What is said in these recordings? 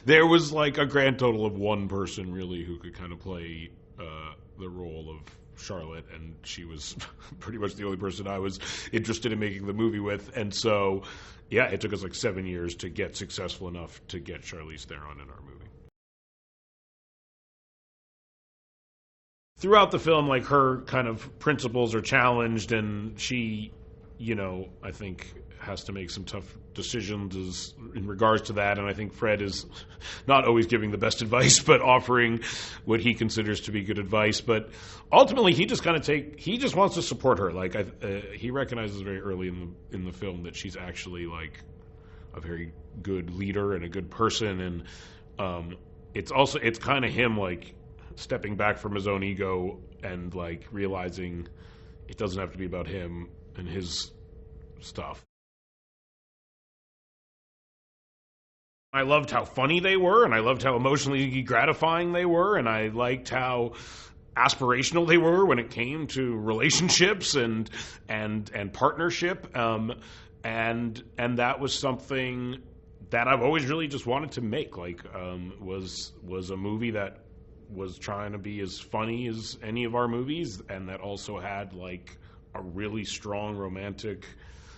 There was like a grand total of one person really who could kind of play the role of Charlotte, and she was pretty much the only person I was interested in making the movie with. And so, yeah, it took us like 7 years to get successful enough to get Charlize Theron in our movie. Throughout the film, like, her kind of principles are challenged, and she, I think has to make some tough decisions in regards to that. And I think Fred is not always giving the best advice, but offering what he considers to be good advice. But ultimately, he just he just wants to support her. Like, he recognizes very early in the film that she's actually like a very good leader and a good person. And it's kind of him like stepping back from his own ego and like realizing it doesn't have to be about him and his stuff. I loved how funny they were, and I loved how emotionally gratifying they were, and I liked how aspirational they were when it came to relationships and partnership, and that was something that I've always really just wanted to make. Like, was a movie that was trying to be as funny as any of our movies, and that also had like a really strong romantic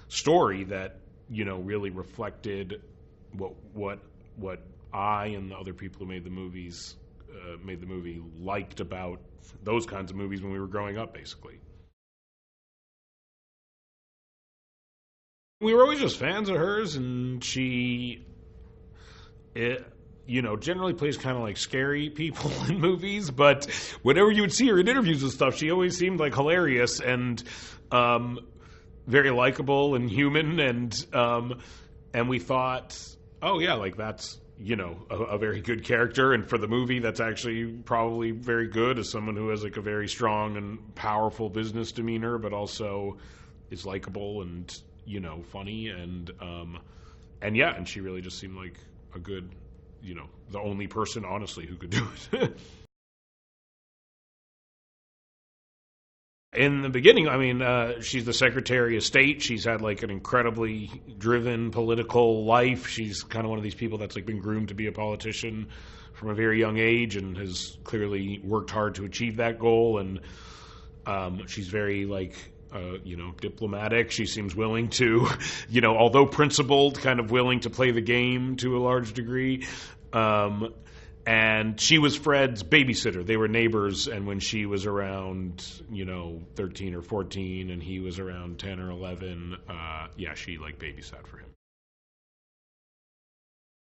story that really reflected what I and the other people who made the movie liked about those kinds of movies when we were growing up, basically. We were always just fans of hers, and she, generally plays kind of like scary people in movies, but whenever you would see her in interviews and stuff, she always seemed like hilarious and very likable and human, and we thought, oh yeah, like that's a very good character, and for the movie that's actually probably very good as someone who has like a very strong and powerful business demeanor, but also is likable and funny, and yeah, and she really just seemed like a good, the only person honestly who could do it. In the beginning, I mean, she's the Secretary of State. She's had like an incredibly driven political life. She's kind of one of these people that's like been groomed to be a politician from a very young age, and has clearly worked hard to achieve that goal. And she's very like, diplomatic. She seems willing to, although principled, kind of willing to play the game to a large degree. And she was Fred's babysitter. They were neighbors, and when she was around, 13 or 14, and he was around 10 or 11, she like babysat for him.